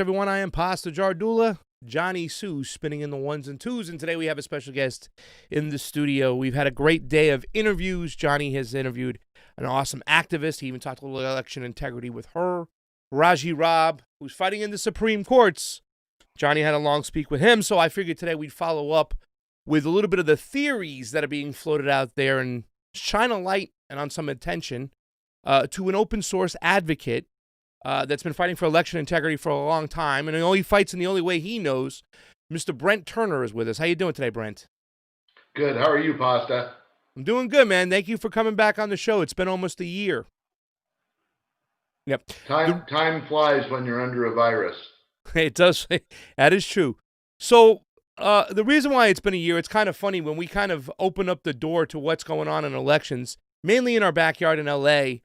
Everyone, I am Pasta Jardula, Jonny Sue spinning in the ones and twos, and today we have a special guest in the studio. We've had a great day of interviews. Jonny has interviewed an awesome activist. He even talked a little election integrity with her. Raji Rob, who's fighting in the Supreme Courts. Jonny had a long speak with him, so I figured today we'd follow up with a little bit of the theories that are being floated out there and shine a light and on some attention to an open source advocate that's been fighting for election integrity for a long time, and he only fights in the only way he knows. Mr. Brent Turner is with us. How you doing today, Brent? Good. How are you, Pasta? I'm doing good, man. Thank you for coming back on the show. It's been almost a year. Yep. Time flies when you're under a virus. It does. That is true. So the reason why it's been a year, it's kind of funny when we kind of open up the door to what's going on in elections, mainly in our backyard in L.A.,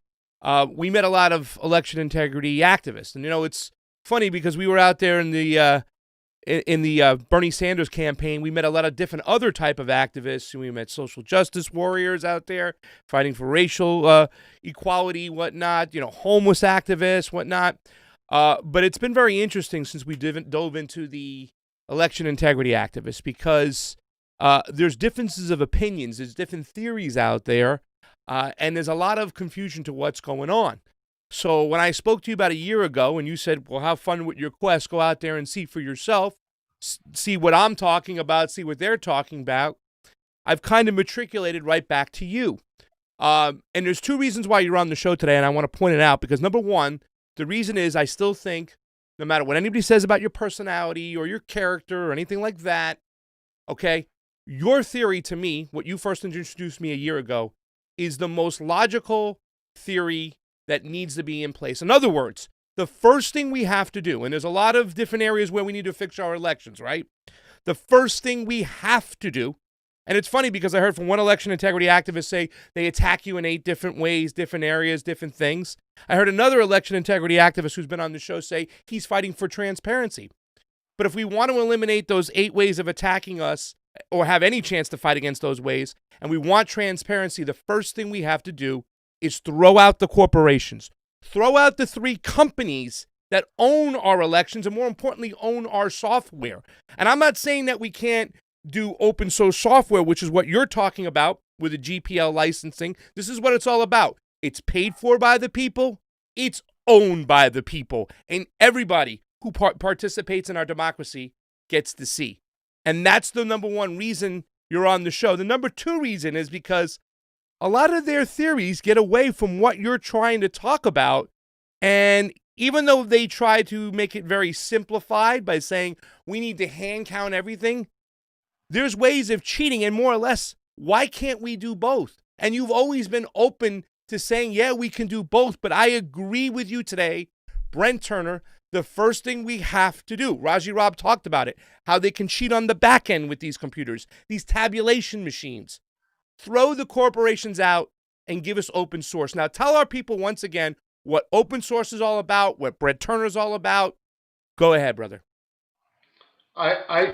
we met a lot of election integrity activists. And, you know, it's funny because we were out there in the Bernie Sanders campaign. We met a lot of different other type of activists. We met social justice warriors out there fighting for racial equality, whatnot, you know, homeless activists, whatnot. But it's been very interesting since we dove into the election integrity activists because there's differences of opinions. There's different theories out there. And there's a lot of confusion to what's going on. So when I spoke to you about a year ago and you said, well, have fun with your quest, go out there and see for yourself, see what I'm talking about, see what they're talking about, I've kind of matriculated right back to you. And there's two reasons why you're on the show today, and I want to point it out because, number one, the reason is I still think no matter what anybody says about your personality or your character or anything like that, okay, your theory to me, what you first introduced me a year ago, is the most logical theory that needs to be in place. In other words, the first thing we have to do, and there's a lot of different areas where we need to fix our elections, right? The first thing we have to do, and it's funny because I heard from one election integrity activist say they attack you in 8 different ways, different areas, different things. I heard another election integrity activist who's been on the show say he's fighting for transparency. But if we want to eliminate those 8 ways of attacking us, or have any chance to fight against those ways, and we want transparency, the first thing we have to do is throw out the corporations. Throw out the 3 companies that own our elections and, more importantly, own our software. And I'm not saying that we can't do open source software, which is what you're talking about with the GPL licensing. This is what it's all about. It's paid for by the people. It's owned by the people. And everybody who participates in our democracy gets to see. And that's the number one reason you're on the show. The number 2 reason is because a lot of their theories get away from what you're trying to talk about. And even though they try to make it very simplified by saying we need to hand count everything, there's ways of cheating. And more or less, why can't we do both? And you've always been open to saying, yeah, we can do both. But I agree with you today, Brent Turner. The first thing we have to do, Raji Rob talked about it, how they can cheat on the back end with these computers, these tabulation machines. Throw the corporations out and give us open source. Now, tell our people once again what open source is all about, what Brent Turner is all about. Go ahead, brother. I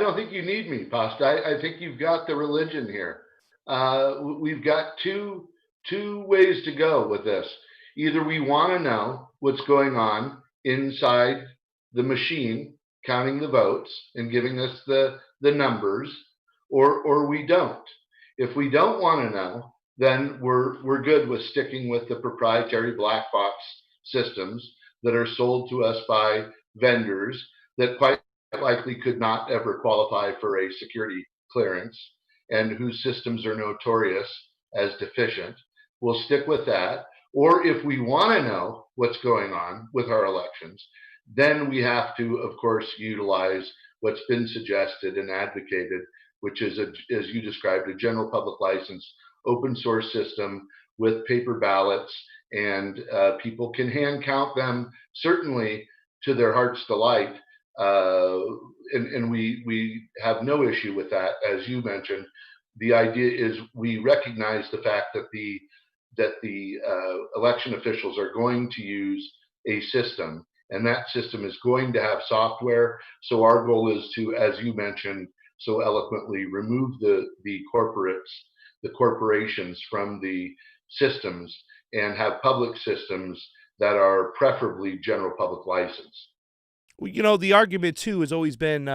don't think you need me, Pasta. I think you've got the religion here. We've got two ways to go with this. Either we want to know what's going on inside the machine, counting the votes and giving us the numbers, or we don't. If we don't want to know, then we're good with sticking with the proprietary black box systems that are sold to us by vendors that quite likely could not ever qualify for a security clearance and whose systems are notorious as deficient. We'll stick with that. Or if we want to know what's going on with our elections, then we have to, of course, utilize what's been suggested and advocated, which is, as you described, a general public license, open source system with paper ballots, and people can hand count them, certainly to their heart's delight. And we have no issue with that, as you mentioned. The idea is we recognize the fact that the election officials are going to use a system, and that system is going to have software. So our goal is to, as you mentioned so eloquently, remove the corporations from the systems and have public systems that are preferably general public license. The argument too has always been,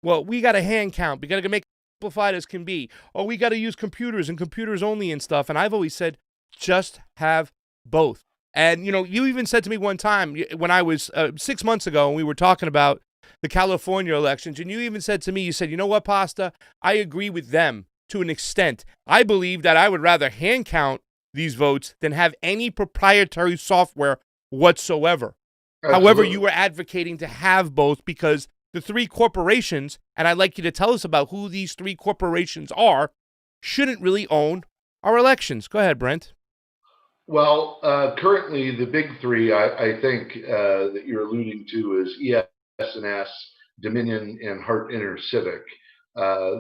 well, we got a hand count. We got to make it simplified as can be. Or we got to use computers and computers only and stuff. And I've always said, just have both. And, you even said to me one time when I was 6 months ago and we were talking about the California elections, and you even said to me, you said, you know what, Pasta? I agree with them to an extent. I believe that I would rather hand count these votes than have any proprietary software whatsoever. However, you Absolutely. were advocating to have both because the three corporations, and I'd like you to tell us about who these three corporations are, shouldn't really own our elections. Go ahead, Brent. Well, currently the big three I think that you're alluding to is ES&S, Dominion, and Hart Intercivic.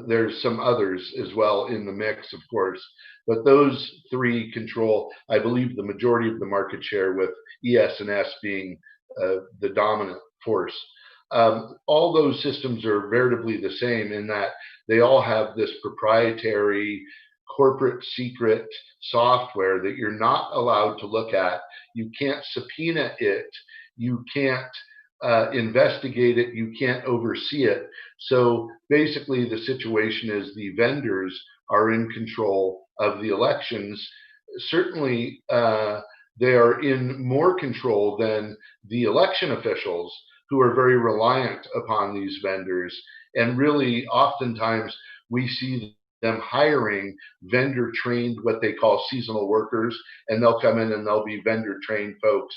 There's some others as well in the mix, of course, but those three control, I believe, the majority of the market share, with ES&S being the dominant force. All those systems are veritably the same in that they all have this proprietary corporate secret software that you're not allowed to look at. You can't subpoena it. You can't investigate it. You can't oversee it. So basically, the situation is the vendors are in control of the elections. Certainly, they are in more control than the election officials, who are very reliant upon these vendors. And really, oftentimes, we see them hiring vendor trained, what they call seasonal workers, and they'll come in and they'll be vendor trained folks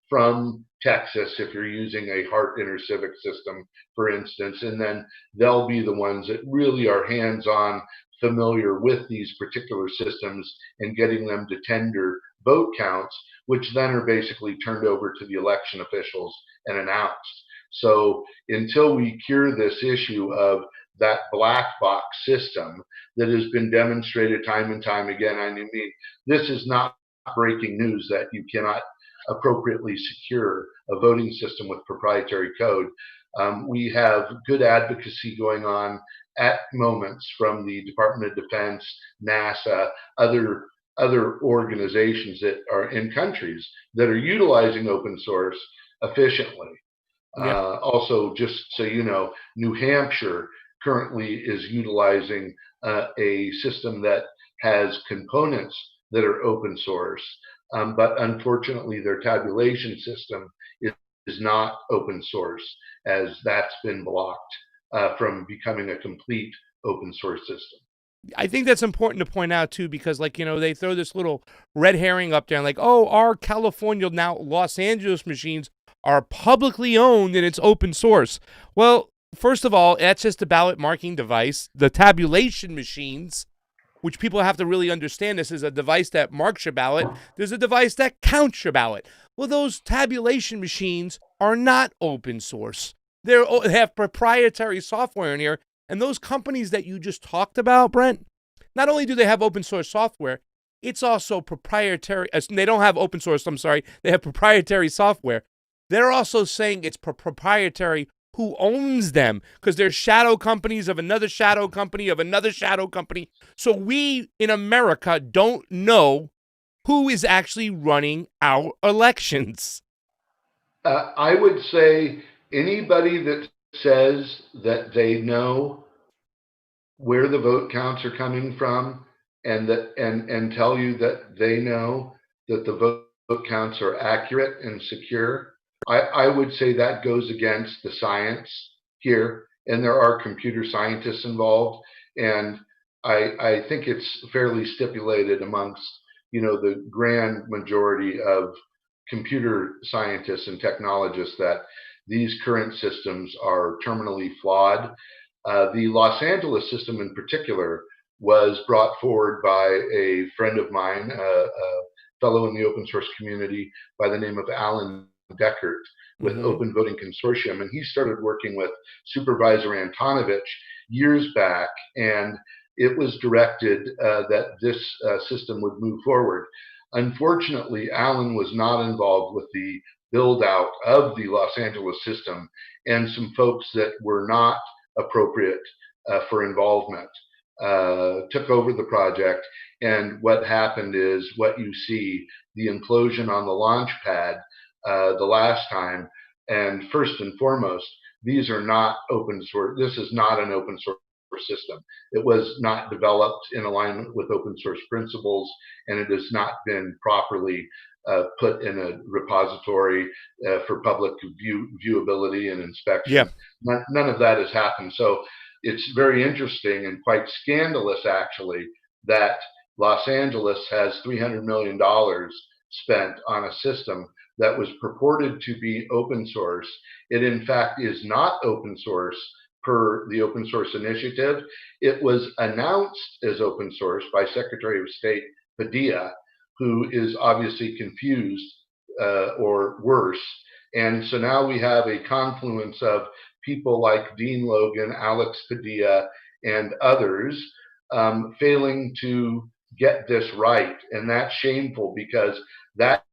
from Texas, if you're using a Hart Intercivic system, for instance, and then they'll be the ones that really are hands on, familiar with these particular systems and getting them to tender vote counts, which then are basically turned over to the election officials and announced. So until we cure this issue of that black box system that has been demonstrated time and time again, I mean, this is not breaking news that you cannot appropriately secure a voting system with proprietary code. We have good advocacy going on at moments from the Department of Defense, NASA, other organizations that are in countries that are utilizing open source efficiently. Yeah. Also, just so you know, New Hampshire currently is utilizing a system that has components that are open source, but unfortunately, their tabulation system is not open source, as that's been blocked from becoming a complete open source system. I think that's important to point out too, because they throw this little red herring up there and oh, our California, now Los Angeles machines are publicly owned and it's open source. Well, first of all, that's just a ballot marking device. The tabulation machines, which people have to really understand, this is a device that marks your ballot. There's a device that counts your ballot. Well, those tabulation machines are not open source. They have proprietary software in here. And those companies that you just talked about, Brent, not only do they have open source software, it's also proprietary. They don't have open source, I'm sorry. They have proprietary software. They're also saying it's proprietary who owns them, because they're shadow companies of another shadow company of another shadow company. So we in America don't know who is actually running our elections. I would say anybody that says that they know where the vote counts are coming from, and tell you that they know that the vote counts are accurate and secure, I would say that goes against the science here, and there are computer scientists involved, and I think it's fairly stipulated amongst the grand majority of computer scientists and technologists that these current systems are terminally flawed. The Los Angeles system, in particular, was brought forward by a friend of mine, a fellow in the open source community by the name of Alan Deckert, with Mm-hmm. Open Voting Consortium. And he started working with Supervisor Antonovich years back, and it was directed that this system would move forward. Unfortunately, Alan was not involved with the build out of the Los Angeles system, and some folks that were not appropriate for involvement took over the project. And what happened is what you see, the implosion on the launch pad the last time, And first and foremost, these are not open source. This is not an open source system. It was not developed in alignment with open source principles, and it has not been properly put in a repository for public viewability and inspection. Yeah. None of that has happened. So it's very interesting and quite scandalous, actually, that Los Angeles has $300 million spent on a system that was purported to be open source. It, in fact, is not open source per the Open Source Initiative. It was announced as open source by Secretary of State Padilla, who is obviously confused or worse. And so now we have a confluence of people like Dean Logan, Alex Padilla, and others failing to get this right. And that's shameful, because that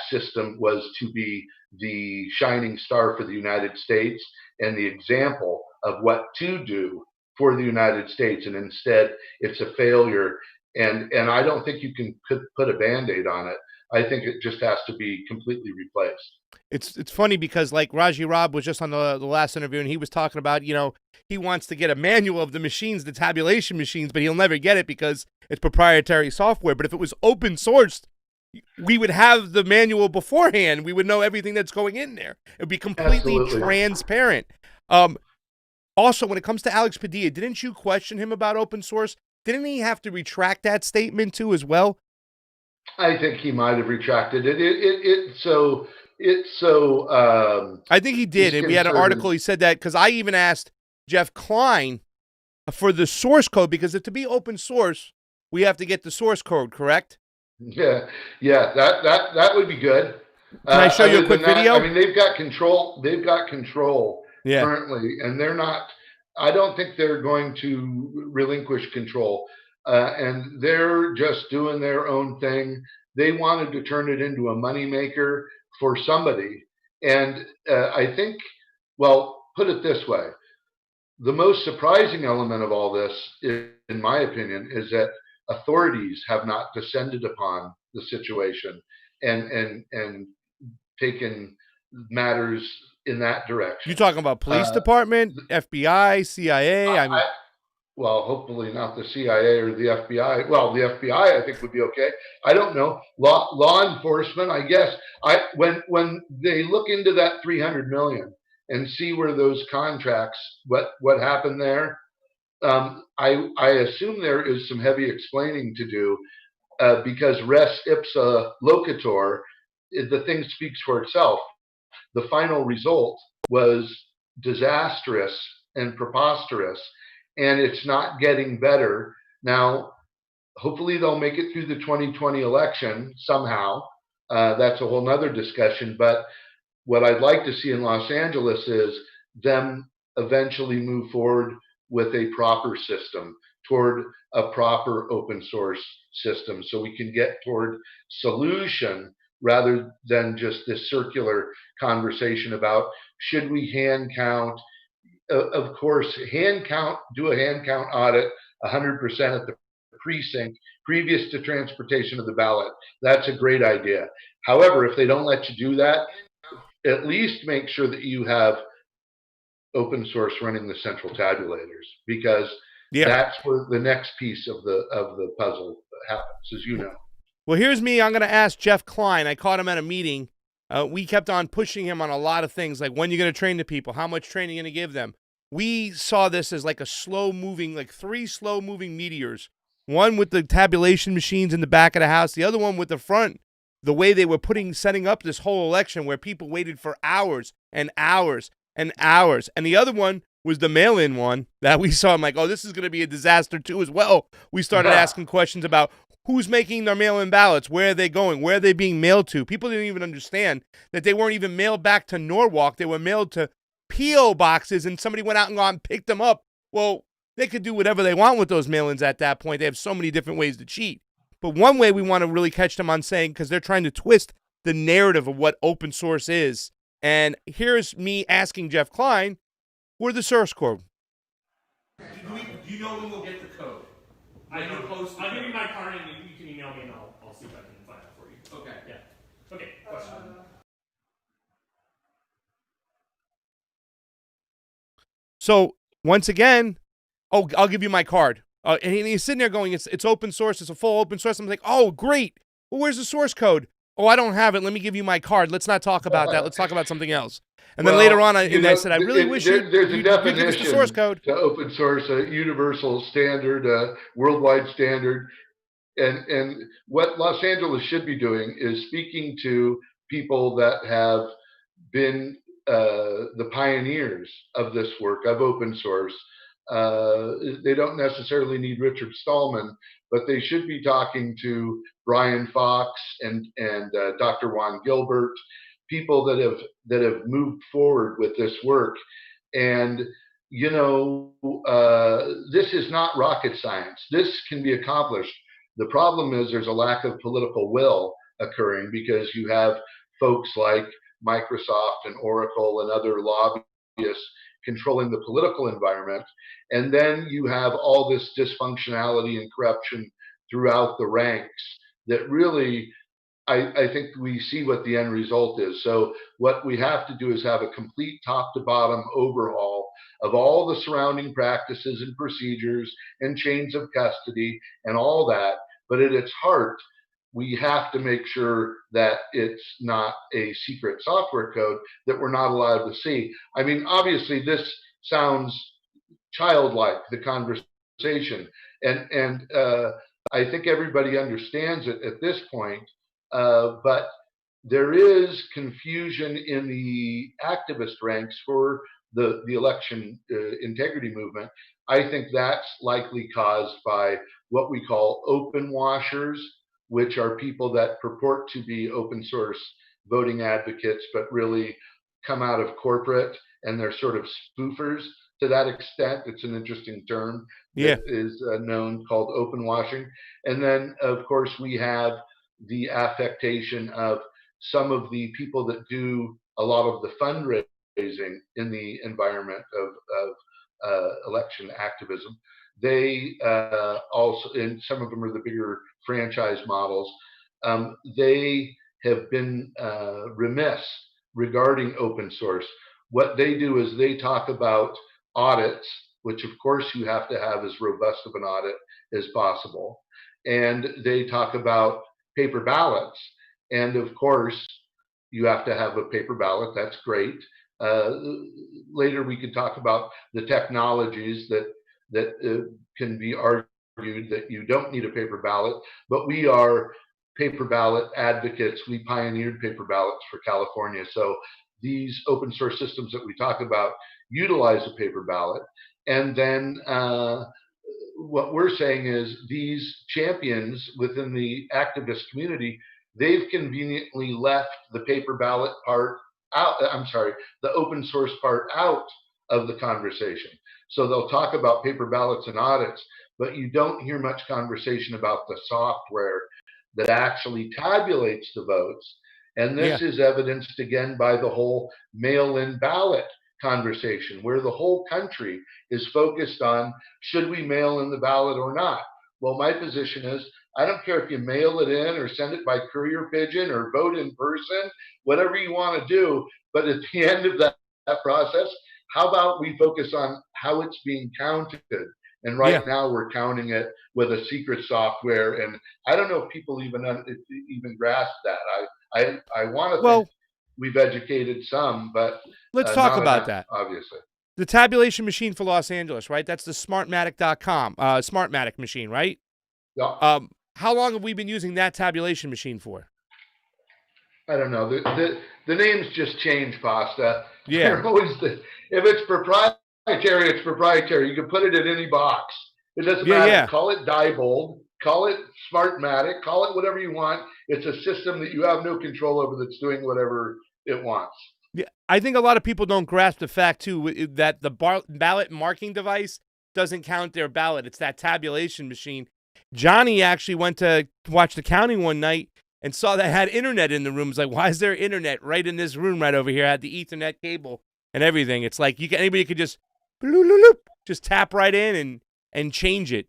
system was to be the shining star for the United States and the example of what to do for the United States. And instead, it's a failure. And I don't think you can put a Band-Aid on it. I think it just has to be completely replaced. It's funny because, like, Raji Rob was just on the last interview, and he was talking about, he wants to get a manual of the machines, the tabulation machines, but he'll never get it because it's proprietary software. But if it was open sourced, we would have the manual beforehand. We would know everything that's going in there. It would be completely Absolutely. transparent. Also, when it comes to Alex Padilla, didn't you question him about open source? Didn't he have to retract that statement too as well? I think he might have retracted it. I think he did. And we had an article. He said that because I even asked Jeff Klein for the source code, because to be open source, we have to get the source code, correct? Yeah, that would be good. Can I show you a quick video? I mean, they've got control. They've got control currently, and they're not. I don't think they're going to relinquish control, and they're just doing their own thing. They wanted to turn it into a moneymaker for somebody, and I think, well, put it this way: the most surprising element of all this, in my opinion, is that authorities have not descended upon the situation and taken matters in that direction. You talking about police department, FBI, CIA? Well, hopefully not the CIA or the FBI. Well, the FBI, I think, would be okay. I don't know. Law enforcement, I guess. When they look into that 300 million and see where those contracts, what happened there, I assume there is some heavy explaining to do, because res ipsa locator, the thing speaks for itself. The final result was disastrous and preposterous, and it's not getting better. Now, hopefully they'll make it through the 2020 election somehow. That's a whole nother discussion. But what I'd like to see in Los Angeles is them eventually move forward with a proper system, toward a proper open source system, so we can get toward solution rather than just this circular conversation about should we hand count. Of course, do a hand count audit 100% at the precinct previous to transportation of the ballot. That's a great idea. However, if they don't let you do that, at least make sure that you have open source running the central tabulators, because that's where the next piece of the puzzle happens, as you know. Well, here's me. I'm going to ask Jeff Klein. I caught him at a meeting. We kept on pushing him on a lot of things, like when you're going to train the people, how much training you're going to give them. We saw this as like a slow-moving, like 3 slow-moving meteors. One with the tabulation machines in the back of the house, the other one with the front, the way they were setting up this whole election where people waited for hours and hours and hours. And the other one was the mail-in one that we saw. I'm like, oh, this is going to be a disaster too as well. We started asking questions about who's making their mail-in ballots, where are they going, where are they being mailed to. People didn't even understand that they weren't even mailed back to Norwalk. They were mailed to P.O. boxes, and somebody went out and gone and picked them up. Well, they could do whatever they want with those mail-ins at that point. They have so many different ways to cheat. But one way we want to really catch them on saying, because they're trying to twist the narrative of what open source is. And here's me asking Jeff Klein, where the source code? Do you know when we'll get the code? I'll give you my card and you can email me and I'll see if I can find it for you. Okay. Yeah. Okay. Question. So once again, oh, I'll give you my card. And he's sitting there going, it's open source. It's a full open source. I'm like, oh, great. Well, where's the source code? Oh, I don't have it. Let me give you my card. Let's not talk about that. Let's talk about something else. And then later on, I said, I really wish there's a you'd give us the source definition code. to open source, a universal standard, a worldwide standard. And what Los Angeles should be doing is speaking to people that have been the pioneers of this work, of open source. They don't necessarily need Richard Stallman, but they should be talking to Brian Fox and Dr. Juan Gilbert, people that have moved forward with this work. And this is not rocket science. This can be accomplished. The problem is there's a lack of political will occurring because you have folks like Microsoft and Oracle and other lobbyists controlling the political environment. And then you have all this dysfunctionality and corruption throughout the ranks that really, I think we see what the end result is. So what we have to do is have a complete top to bottom overhaul of all the surrounding practices and procedures and chains of custody and all that. But at its heart, we have to make sure that it's not a secret software code that we're not allowed to see. I mean, obviously, this sounds childlike, the conversation, and I think everybody understands it at this point. But there is confusion in the activist ranks for the election integrity movement. I think that's likely caused by what we call open washers, which are people that purport to be open source voting advocates, but really come out of corporate, and they're sort of spoofers to that extent. It's an interesting term that is known, called open washing. And then, of course, we have the affectation of some of the people that do a lot of the fundraising in the environment of election activism. They also, and some of them are the bigger franchise models, they have been remiss regarding open source. What they do is they talk about audits, which of course you have to have as robust of an audit as possible. And they talk about paper ballots. And of course, you have to have a paper ballot. That's great. Later, we could talk about the technologies that can be argued that you don't need a paper ballot, but we are paper ballot advocates. We pioneered paper ballots for California. So these open source systems that we talk about utilize a paper ballot. And then what we're saying is these champions within the activist community, they've conveniently left the paper ballot part out. I'm sorry, the open source part out of the conversation. So they'll talk about paper ballots and audits, but you don't hear much conversation about the software that actually tabulates the votes. And this is evidenced again by the whole mail-in ballot conversation, where the whole country is focused on, should we mail in the ballot or not? Well, my position is, I don't care if you mail it in or send it by courier pigeon or vote in person, whatever you want to do. But at the end of that process, how about we focus on how it's being counted? And right now we're counting it with a secret software. And I don't know if people even grasp that. I want to think we've educated some, but let's talk about that. Obviously. The tabulation machine for Los Angeles, right? That's the Smartmatic.com, Smartmatic machine, right? Yeah. How long have we been using that tabulation machine for? I don't know. The names just change, Pasta. Yeah. They're always if it's proprietary, it's proprietary. You can put it in any box. It doesn't matter. Yeah. Call it Diebold, call it Smartmatic, call it whatever you want. It's a system that you have no control over that's doing whatever it wants. Yeah, I think a lot of people don't grasp the fact, too, that the ballot marking device doesn't count their ballot. It's that tabulation machine. Johnny actually went to watch the counting one night and saw that had internet in the room. It's like, why is there internet right in this room right over here? Had the Ethernet cable and everything. It's like anybody could just tap right in and change it.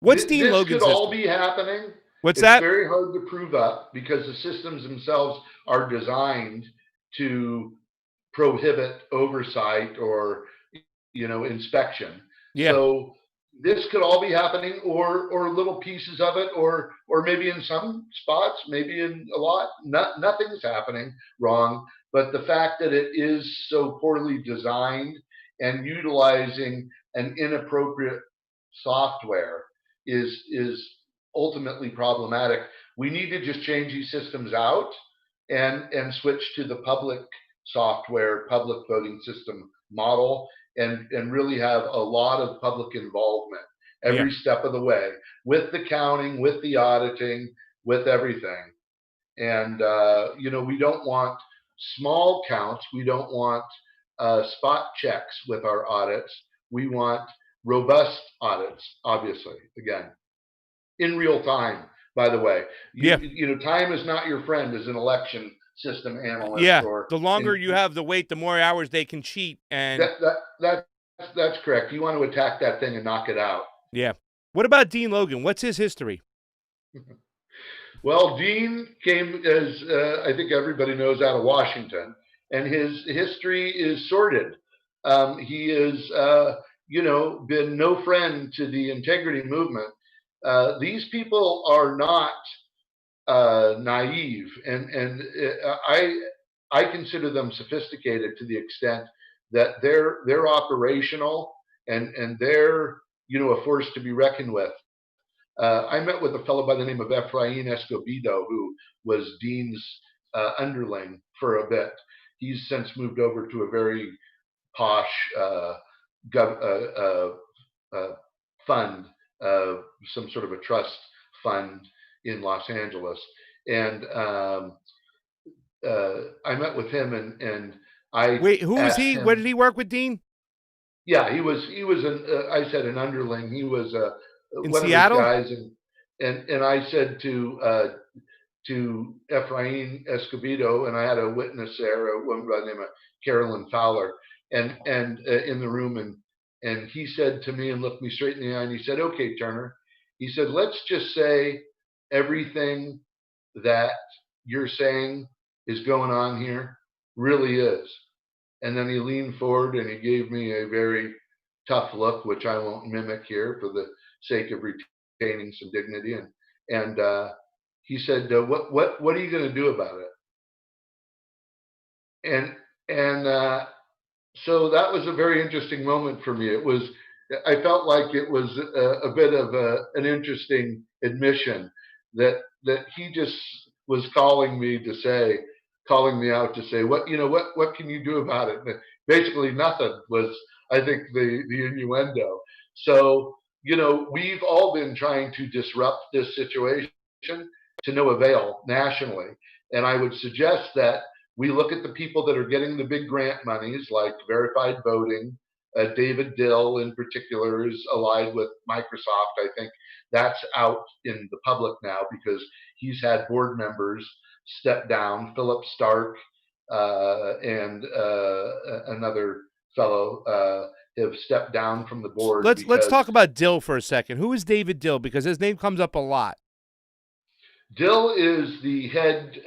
What's Dean Logan's This could all be happening. What's that? It's very hard to prove up because the systems themselves are designed to prohibit oversight or inspection. Yeah. So this could all be happening, or little pieces of it, or maybe in some spots, maybe in a lot, nothing's happening wrong. But the fact that it is so poorly designed and utilizing an inappropriate software is ultimately problematic. We need to just change these systems out and switch to the public software, public voting system model, and really have a lot of public involvement every step of the way, with the counting, with the auditing, with everything. And we don't want small counts. We don't want spot checks with our audits. We want robust audits, obviously, again, in real time, by the way. Time is not your friend as an election system analyst. Yeah, the longer you have the wait, the more hours they can cheat. And that's correct. You want to attack that thing and knock it out. Yeah. What about Dean Logan? What's his history? Well, Dean came, as I think everybody knows, out of Washington, and his history is sordid. He has, been no friend to the integrity movement. These people are not naive, and I consider them sophisticated to the extent that they're operational and they're a force to be reckoned with. I met with a fellow by the name of Efrain Escobedo, who was Dean's underling for a bit. He's since moved over to a very posh fund, some sort of a trust fund in Los Angeles. And I met with him, and I wait. Who was he? Where did he work with Dean? Yeah, he was I said an underling. He was in one Seattle? of his guys, and I said to Efrain Escobedo, and I had a witness there, a woman by the name of Carolyn Fowler, and in the room, and he said to me and looked me straight in the eye, and he said, "Okay, Turner," he said, "let's just say everything that you're saying is going on here really is." And then he leaned forward and he gave me a very tough look, which I won't mimic here for the sake of retaining some dignity. And he said, "What are you going to do about it?" And so that was a very interesting moment for me. I felt like it was a bit of an interesting admission that he just was calling me out to say, what can you do about it? And basically nothing was, I think, the innuendo. So, we've all been trying to disrupt this situation to no avail nationally. And I would suggest that we look at the people that are getting the big grant monies, like verified voting. David Dill, in particular, is allied with Microsoft. I think that's out in the public now because he's had board members step down. Philip Stark and another fellow have stepped down from the board. Let's talk about Dill for a second. Who is David Dill? Because his name comes up a lot. Dill is the head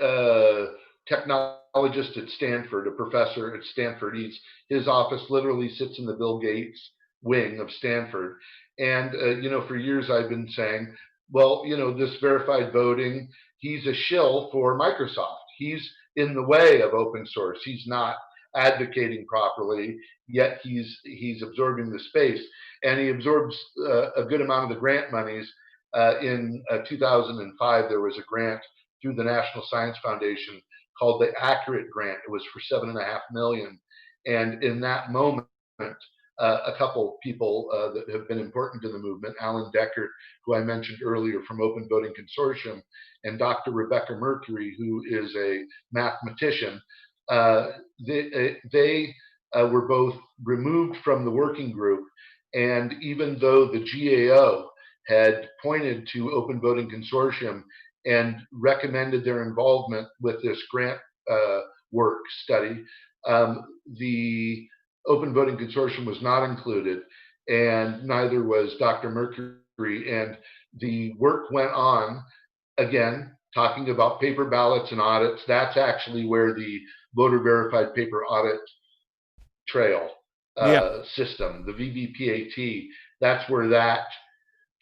technologist at Stanford, a professor at Stanford. His office literally sits in the Bill Gates wing of Stanford. And, for years I've been saying, well, this verified voting, he's a shill for Microsoft. He's in the way of open source. He's not advocating properly, yet he's absorbing the space. And he absorbs a good amount of the grant monies. In 2005, there was a grant through the National Science Foundation called the Accurate Grant. It was for $7.5 million. And in that moment, a couple people that have been important to the movement, Alan Deckert, who I mentioned earlier from Open Voting Consortium, and Dr. Rebecca Mercury, who is a mathematician, they were both removed from the working group. And even though the GAO had pointed to Open Voting Consortium and recommended their involvement with this grant work study, the Open Voting Consortium was not included, and neither was Dr. Mercury. And the work went on, again, talking about paper ballots and audits. That's actually where the voter verified paper audit trail Yeah. system, the VVPAT. That's where that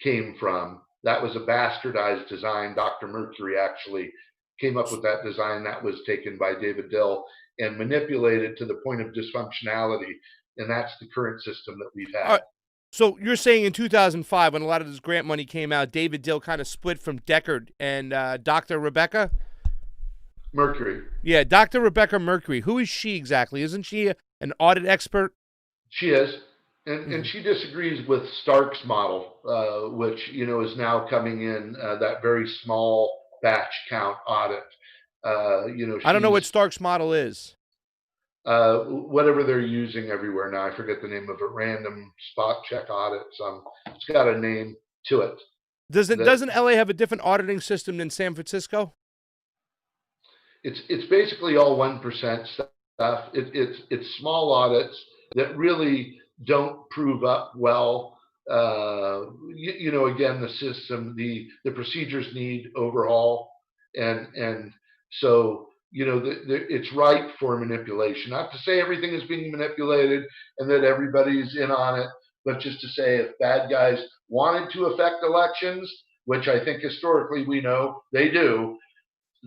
came from. That was a bastardized design. Dr. Mercury actually came up with that design. That was taken by David Dill and manipulated to the point of dysfunctionality. And that's the current system that we've had. So you're saying in 2005, when a lot of this grant money came out, David Dill kind of split from Deckard and Dr. Rebecca Mercury. Yeah, Dr. Rebecca Mercury. Who is she exactly? Isn't she an audit expert? She is. And she disagrees with Stark's model, which, is now coming in, that very small batch count audit. I don't know what Stark's model is. Whatever they're using everywhere now. I forget the name of it. Random spot check audit. It's got a name to it. Doesn't LA have a different auditing system than San Francisco? It's basically all 1% stuff. It's small audits that really don't prove up well. Again, the system, the procedures need overhaul, and so it's ripe for manipulation. Not to say everything is being manipulated and that everybody's in on it, but just to say if bad guys wanted to affect elections, which I think historically we know they do,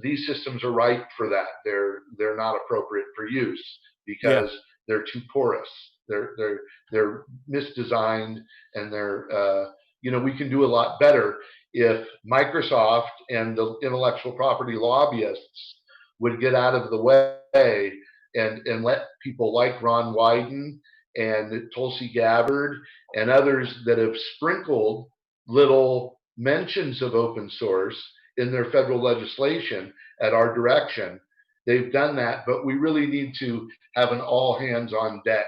these systems are ripe for that. They're not appropriate for use because they're too porous. They're misdesigned, and we can do a lot better if Microsoft and the intellectual property lobbyists would get out of the way and let people like Ron Wyden and Tulsi Gabbard and others that have sprinkled little mentions of open source in their federal legislation at our direction. They've done that, but we really need to have an all hands on deck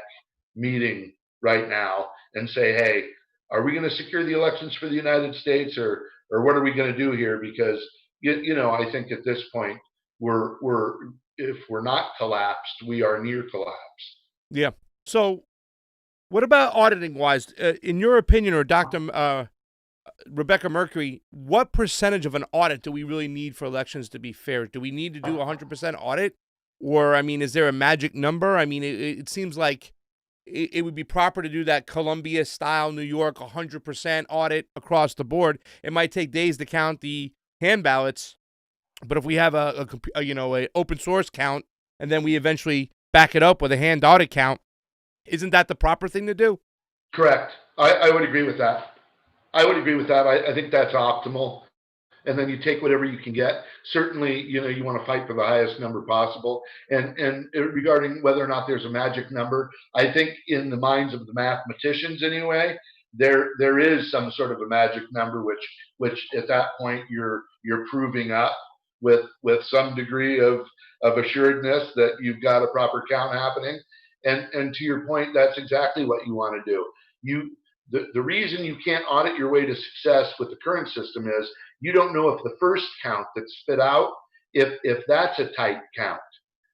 meeting right now and say, hey, are we going to secure the elections for the United States, or what are we going to do here? Because I think at this point we're if we're not collapsed, we are near collapse. Yeah. So what about auditing wise, in your opinion, or Dr. Rebecca Mercury, what percentage of an audit do we really need for elections to be fair? Do we need to do 100% audit? Or, is there a magic number? It seems like it would be proper to do that Columbia style New York 100% audit across the board. It might take days to count the hand ballots, but if we have a open source count and then we eventually back it up with a hand audit count, isn't that the proper thing to do? Correct. I would agree with that. I think that's optimal. And then you take whatever you can get. Certainly, you want to fight for the highest number possible. And regarding whether or not there's a magic number, I think in the minds of the mathematicians anyway, there is some sort of a magic number, which at that point you're proving up with some degree of assuredness that you've got a proper count happening. And to your point, that's exactly what you want to do. The reason you can't audit your way to success with the current system is you don't know if the first count that's spit out, if that's a tight count.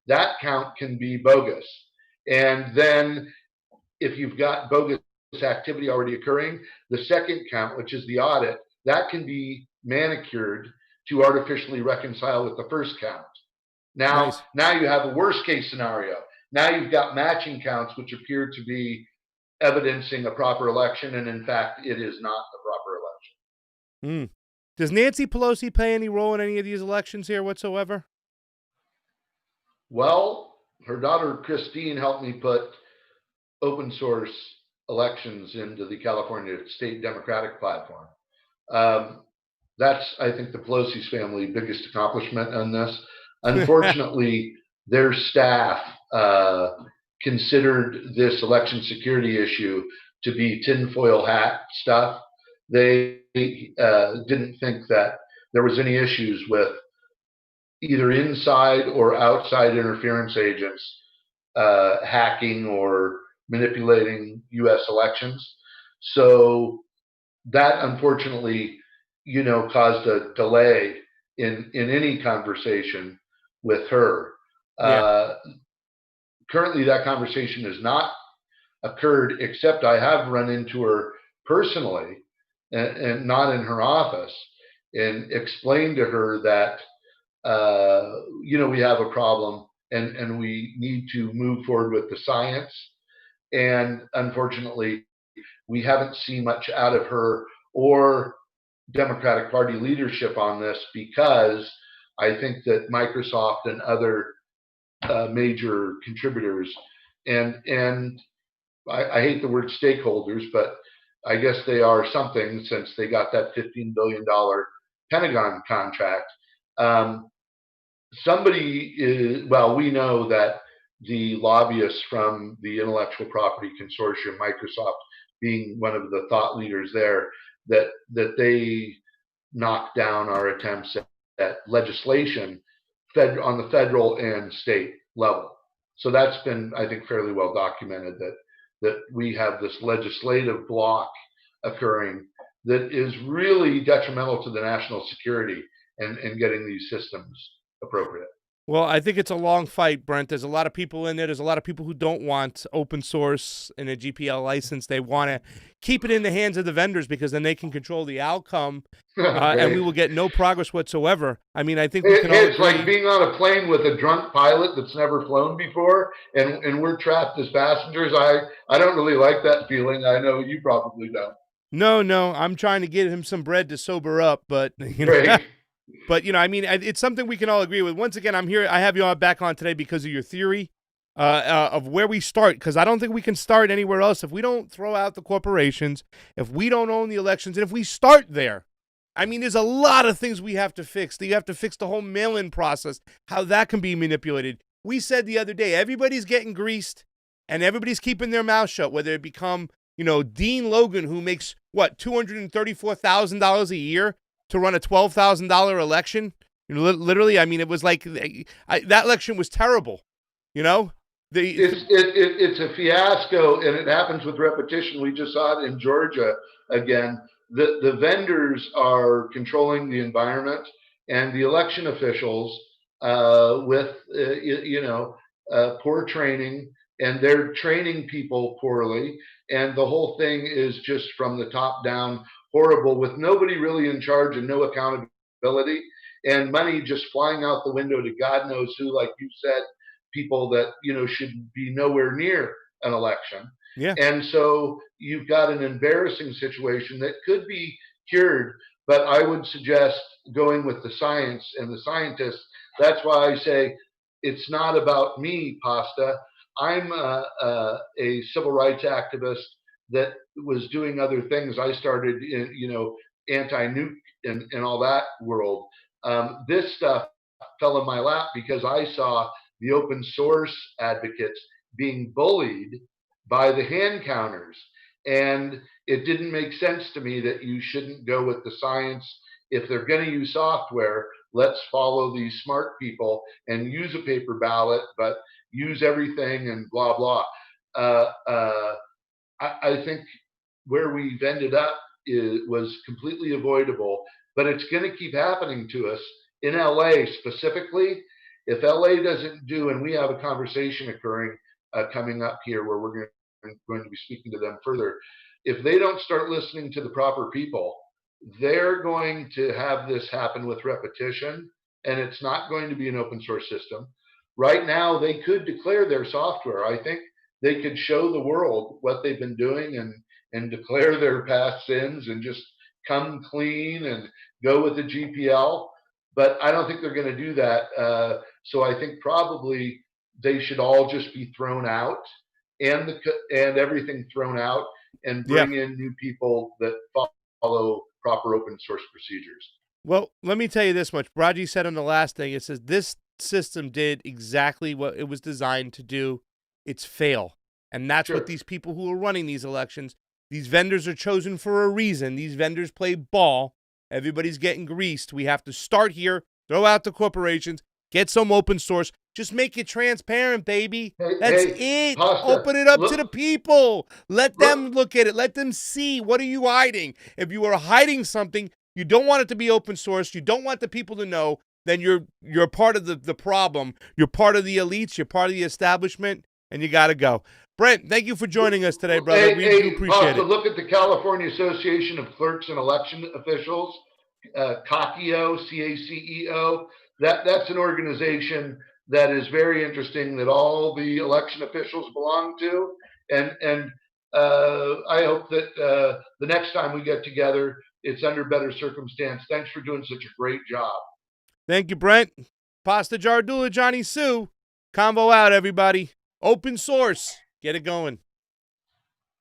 That count can be bogus. And then if you've got bogus activity already occurring, the second count, which is the audit, that can be manicured to artificially reconcile with the first count. Now you have a worst case scenario. Now you've got matching counts, which appear to be evidencing a proper election, and in fact, it is not a proper election. Does Nancy Pelosi play any role in any of these elections here whatsoever? Well, her daughter Christine helped me put open source elections into the California State Democratic platform. That's, I think, the Pelosi's family biggest accomplishment on this. Unfortunately, their staff considered this election security issue to be tinfoil hat stuff. They didn't think that there was any issues with either inside or outside interference agents hacking or manipulating U.S. elections. So that unfortunately, caused a delay in any conversation with her. Currently, that conversation has not occurred, except I have run into her personally and not in her office, and explained to her that, we have a problem and we need to move forward with the science. And unfortunately, we haven't seen much out of her or Democratic Party leadership on this, because I think that Microsoft and other major contributors, and I hate the word stakeholders, but I guess they are something, since they got that $15 billion Pentagon contract. Somebody is, well, we know that the lobbyists from the Intellectual Property Consortium, Microsoft being one of the thought leaders there, that they knocked down our attempts at legislation on the federal and state level. So that's been, I think, fairly well documented, that we have this legislative block occurring that is really detrimental to the national security and getting these systems appropriate. Well, I think it's a long fight, Brent. There's a lot of people in there. There's a lot of people who don't want open source and a GPL license. They want to keep it in the hands of the vendors, because then they can control the outcome, and we will get no progress whatsoever. I mean, I think we can all It's agree. like being on a plane with a drunk pilot that's never flown before, and we're trapped as passengers. I don't really like that feeling. I know you probably don't. No, I'm trying to get him some bread to sober up, but you know. Right. But, I mean, it's something we can all agree with. Once again, I'm here. I have you all back on today because of your theory of where we start, because I don't think we can start anywhere else if we don't throw out the corporations, if we don't own the elections, and if we start there. I mean, there's a lot of things we have to fix. You have to fix the whole mail-in process, how that can be manipulated. We said the other day, everybody's getting greased, and everybody's keeping their mouth shut, whether it become, Dean Logan, who makes, $234,000 a year to run a $12,000 election. Literally, I mean, it was like that election was terrible. It's a fiasco, and it happens with repetition. We just saw it in Georgia again. The vendors are controlling the environment, and the election officials with poor training, and they're training people poorly, and the whole thing is just from the top down horrible, with nobody really in charge and no accountability, and money just flying out the window to God knows who, like you said, people that should be nowhere near an election. Yeah. And so you've got an embarrassing situation that could be cured, but I would suggest going with the science and the scientists. That's why I say it's not about me, Pasta. I'm a civil rights activist that was doing other things. I started in, anti-nuke and all that world. This stuff fell in my lap because I saw the open source advocates being bullied by the hand counters. And it didn't make sense to me that you shouldn't go with the science. If they're going to use software, let's follow these smart people and use a paper ballot, but use everything and blah, blah. I think where we've ended up was completely avoidable, but it's going to keep happening to us in LA specifically. If LA doesn't do, and we have a conversation occurring coming up here where we're going to be speaking to them further, if they don't start listening to the proper people, they're going to have this happen with repetition, and it's not going to be an open source system. Right now, they could declare their software. I think they could show the world what they've been doing and declare their past sins and just come clean and go with the GPL. But I don't think they're going to do that. So I think probably they should all just be thrown out, and everything thrown out, and bring in new people that follow proper open source procedures. Well, let me tell you this much. Raji said on the last thing, it says this system did exactly what it was designed to do. It's fail. And that's what these people who are running these elections, these vendors are chosen for a reason. These vendors play ball. Everybody's getting greased. We have to start here, throw out the corporations, get some open source. Just make it transparent, baby. That's it. Pasta, open it up to the people. Let them look at it. Let them see. What are you hiding? If you are hiding something, you don't want it to be open source, you don't want the people to know, then you're part of the problem. You're part of the elites. You're part of the establishment, and you got to go. Brent, thank you for joining us today, brother. We do appreciate it. Look at the California Association of Clerks and Election Officials, CACEO, C-A-C-E-O. That's an organization that is very interesting that all the election officials belong to. And I hope that the next time we get together, it's under better circumstance. Thanks for doing such a great job. Thank you, Brent. Pasta Jardula, Jonny Sue. Convo out, everybody. Open source. Get it going.